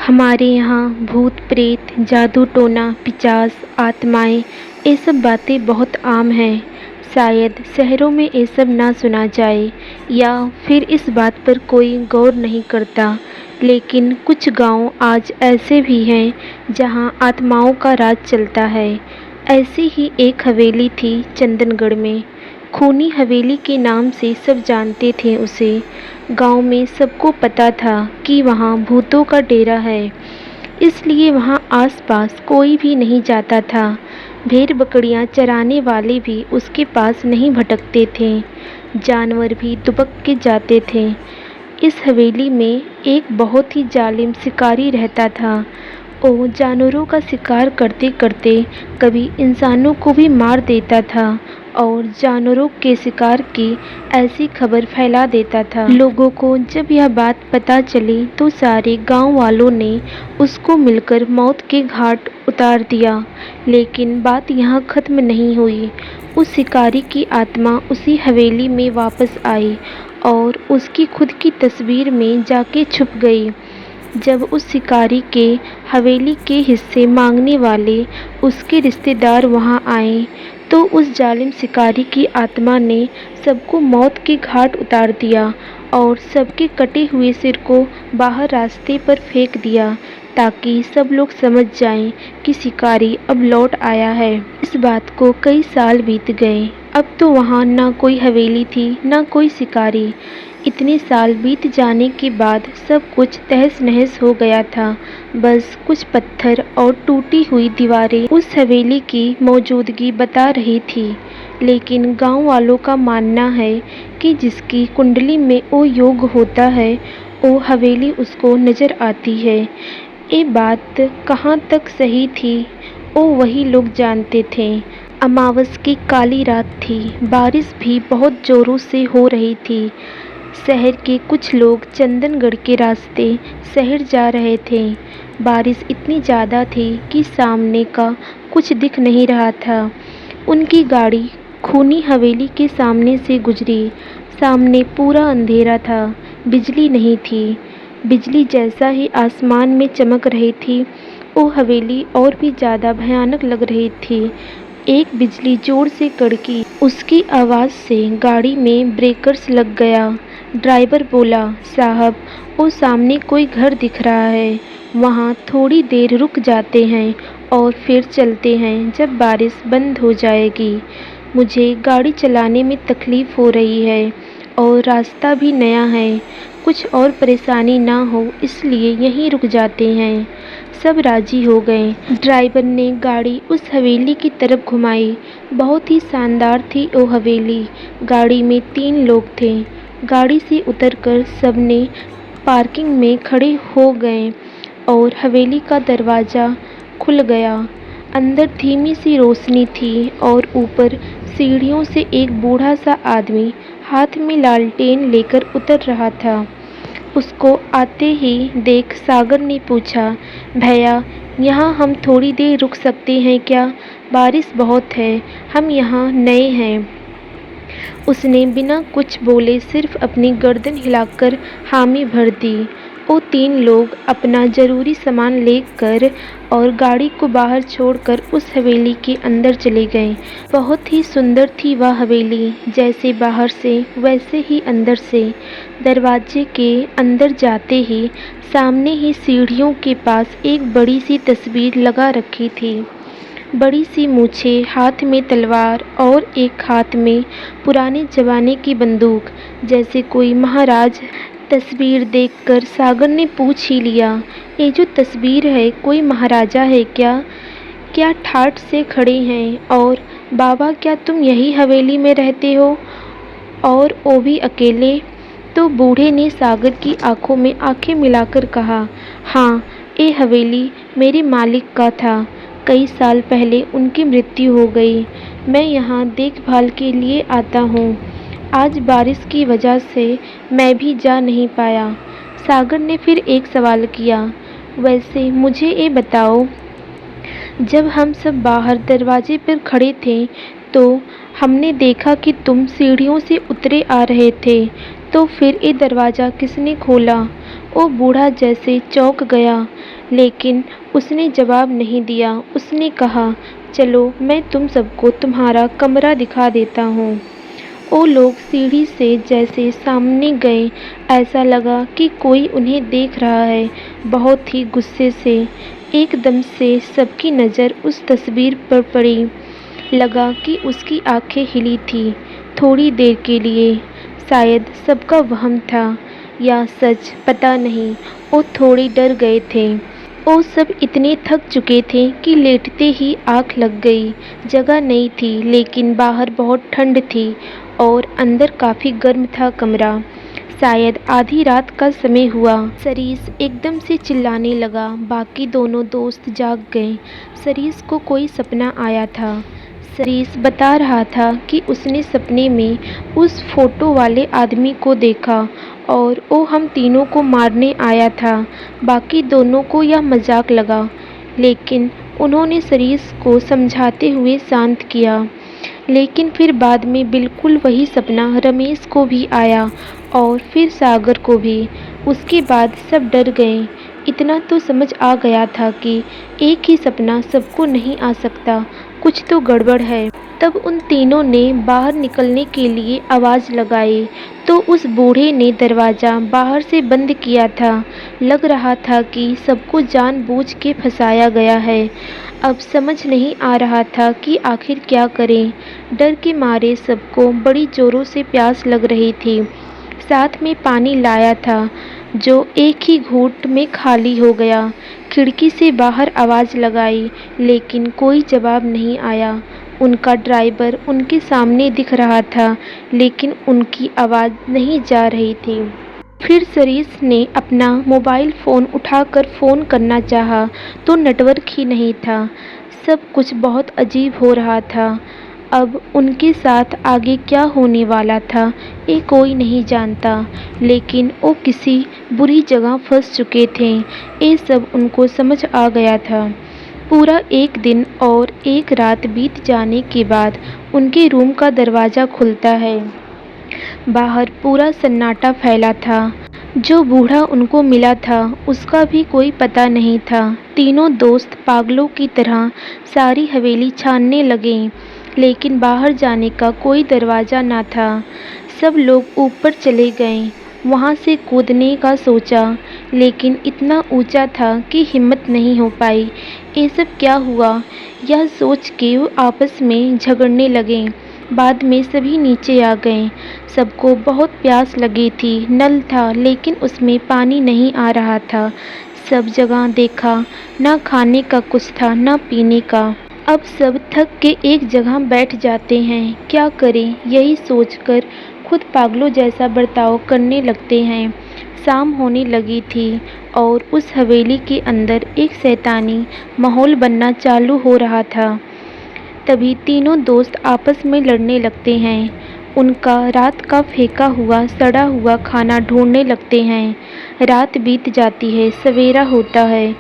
हमारे यहाँ भूत प्रेत, जादू टोना, पिशाच, आत्माएं ये सब बातें बहुत आम हैं। शायद शहरों में ये सब ना सुना जाए या फिर इस बात पर कोई गौर नहीं करता, लेकिन कुछ गांव आज ऐसे भी हैं जहां आत्माओं का राज चलता है। ऐसी ही एक हवेली थी चंदनगढ़ में। खूनी हवेली के नाम से सब जानते थे उसे। गांव में सबको पता था कि वहाँ भूतों का डेरा है, इसलिए वहाँ आसपास कोई भी नहीं जाता था। भेड़ बकरियाँ चराने वाले भी उसके पास नहीं भटकते थे। जानवर भी दुबक के जाते थे। इस हवेली में एक बहुत ही जालिम शिकारी रहता था। वो जानवरों का शिकार करते करते कभी इंसानों को भी मार देता था और जानवरों के शिकार की ऐसी खबर फैला देता था। लोगों को जब यह बात पता चली तो सारे गांव वालों ने उसको मिलकर मौत के घाट उतार दिया। लेकिन बात यहाँ खत्म नहीं हुई। उस शिकारी की आत्मा उसी हवेली में वापस आई और उसकी खुद की तस्वीर में जाके छुप गई। जब उस शिकारी के हवेली के हिस्से मांगने वाले उसके रिश्तेदार वहां आए तो उस जालिम शिकारी की आत्मा ने सबको मौत के घाट उतार दिया और सबके कटे हुए सिर को बाहर रास्ते पर फेंक दिया, ताकि सब लोग समझ जाएं कि शिकारी अब लौट आया है। इस बात को कई साल बीत गए। अब तो वहां ना कोई हवेली थी, ना कोई शिकारी। इतने साल बीत जाने के बाद सब कुछ तहस नहस हो गया था। बस कुछ पत्थर और टूटी हुई दीवारें उस हवेली की मौजूदगी बता रही थी। लेकिन गांव वालों का मानना है कि जिसकी कुंडली में वो योग होता है, वो हवेली उसको नजर आती है। ये बात कहाँ तक सही थी, वो वही लोग जानते थे। अमावस की काली रात थी। बारिश भी बहुत जोरों से हो रही थी। शहर के कुछ लोग चंदनगढ़ के रास्ते शहर जा रहे थे। बारिश इतनी ज़्यादा थी कि सामने का कुछ दिख नहीं रहा था। उनकी गाड़ी खूनी हवेली के सामने से गुजरी। सामने पूरा अंधेरा था, बिजली नहीं थी। बिजली जैसा ही आसमान में चमक रही थी, वो हवेली और भी ज़्यादा भयानक लग रही थी। एक बिजली जोर से कड़की। उसकी आवाज़ से गाड़ी में ब्रेकर्स लग गया। ड्राइवर बोला, साहब, वो सामने कोई घर दिख रहा है। वहाँ थोड़ी देर रुक जाते हैं और फिर चलते हैं जब बारिश बंद हो जाएगी। मुझे गाड़ी चलाने में तकलीफ़ हो रही है और रास्ता भी नया है। कुछ और परेशानी ना हो इसलिए यहीं रुक जाते हैं। सब राजी हो गए। ड्राइवर ने गाड़ी उस हवेली की तरफ घुमाई। बहुत ही शानदार थी वो हवेली। गाड़ी में 3 लोग थे। गाड़ी से उतरकर सबने पार्किंग में खड़े हो गए और हवेली का दरवाज़ा खुल गया। अंदर धीमी सी रोशनी थी और ऊपर सीढ़ियों से एक बूढ़ा सा आदमी हाथ में लालटेन लेकर उतर रहा था। उसको आते ही देख सागर ने पूछा, भैया, यहाँ हम थोड़ी देर रुक सकते हैं क्या? बारिश बहुत है, हम यहाँ नए हैं। उसने बिना कुछ बोले सिर्फ अपनी गर्दन हिलाकर हामी भर दी। वो 3 लोग अपना ज़रूरी सामान लेकर और गाड़ी को बाहर छोड़कर उस हवेली के अंदर चले गए। बहुत ही सुंदर थी वह हवेली, जैसे बाहर से वैसे ही अंदर से। दरवाजे के अंदर जाते ही सामने ही सीढ़ियों के पास एक बड़ी सी तस्वीर लगा रखी थी। बड़ी सी मूछें, हाथ में तलवार और एक हाथ में पुराने ज़माने की बंदूक, जैसे कोई महाराज। तस्वीर देखकर सागर ने पूछ ही लिया, ये जो तस्वीर है कोई महाराजा है क्या? क्या ठाठ से खड़े हैं? और बाबा, क्या तुम यही हवेली में रहते हो और वो भी अकेले? तो बूढ़े ने सागर की आंखों में आंखें मिलाकर कहा, हाँ, ये हवेली मेरे मालिक का था। कई साल पहले उनकी मृत्यु हो गई। मैं यहाँ देखभाल के लिए आता हूँ। आज बारिश की वजह से मैं भी जा नहीं पाया। सागर ने फिर एक सवाल किया, वैसे मुझे ये बताओ, जब हम सब बाहर दरवाजे पर खड़े थे तो हमने देखा कि तुम सीढ़ियों से उतरे आ रहे थे, तो फिर ये दरवाज़ा किसने खोला? वो बूढ़ा जैसे चौंक गया। लेकिन उसने जवाब नहीं दिया। उसने कहा, चलो मैं तुम सबको तुम्हारा कमरा दिखा देता हूँ। वो लोग सीढ़ी से जैसे सामने गए, ऐसा लगा कि कोई उन्हें देख रहा है, बहुत ही गुस्से से। एकदम से सबकी नज़र उस तस्वीर पर पड़ी। लगा कि उसकी आंखें हिली थी, थोड़ी देर के लिए। शायद सबका वहम था या सच, पता नहीं। वो थोड़े डर गए थे। वो सब इतने थक चुके थे कि लेटते ही आँख लग गई। जगह नहीं थी, लेकिन बाहर बहुत ठंड थी और अंदर काफ़ी गर्म था कमरा। शायद आधी रात का समय हुआ। सरीस एकदम से चिल्लाने लगा। बाकी दोनों दोस्त जाग गए। सरीस को कोई सपना आया था। सरीस बता रहा था कि उसने सपने में उस फोटो वाले आदमी को देखा और वो हम तीनों को मारने आया था। बाकी दोनों को यह मजाक लगा, लेकिन उन्होंने सरीस को समझाते हुए शांत किया। लेकिन फिर बाद में बिल्कुल वही सपना रमेश को भी आया और फिर सागर को भी। उसके बाद सब डर गए। इतना तो समझ आ गया था कि एक ही सपना सबको नहीं आ सकता, कुछ तो गड़बड़ है। तब उन तीनों ने बाहर निकलने के लिए आवाज़ लगाई तो उस बूढ़े ने दरवाज़ा बाहर से बंद किया था। लग रहा था कि सबको जानबूझ के फंसाया गया है। अब समझ नहीं आ रहा था कि आखिर क्या करें। डर के मारे सबको बड़ी जोरों से प्यास लग रही थी। साथ में पानी लाया था, जो एक ही घूंट में खाली हो गया। खिड़की से बाहर आवाज़ लगाई, लेकिन कोई जवाब नहीं आया। उनका ड्राइवर उनके सामने दिख रहा था, लेकिन उनकी आवाज़ नहीं जा रही थी। फिर सरीस ने अपना मोबाइल फ़ोन उठाकर फ़ोन करना चाहा, तो नेटवर्क ही नहीं था। सब कुछ बहुत अजीब हो रहा था। अब उनके साथ आगे क्या होने वाला था, ये कोई नहीं जानता। लेकिन वो किसी बुरी जगह फंस चुके थे, ये सब उनको समझ आ गया था। पूरा एक दिन और एक रात बीत जाने के बाद उनके रूम का दरवाज़ा खुलता है। बाहर पूरा सन्नाटा फैला था। जो बूढ़ा उनको मिला था, उसका भी कोई पता नहीं था। तीनों दोस्त पागलों की तरह सारी हवेली छानने लगे, लेकिन बाहर जाने का कोई दरवाज़ा न था। सब लोग ऊपर चले गए, वहाँ से कूदने का सोचा, लेकिन इतना ऊंचा था कि हिम्मत नहीं हो पाई। ये सब क्या हुआ, यह सोच के वो आपस में झगड़ने लगे। बाद में सभी नीचे आ गए। सबको बहुत प्यास लगी थी। नल था, लेकिन उसमें पानी नहीं आ रहा था। सब जगह देखा, न खाने का कुछ था, न पीने का। अब सब थक के एक जगह बैठ जाते हैं। क्या करें, यही सोचकर खुद पागलों जैसा बर्ताव करने लगते हैं। शाम होने लगी थी और उस हवेली के अंदर एक शैतानी माहौल बनना चालू हो रहा था। तभी तीनों दोस्त आपस में लड़ने लगते हैं। उनका रात का फेंका हुआ सड़ा हुआ खाना ढूंढने लगते हैं। रात बीत जाती है, सवेरा होता है।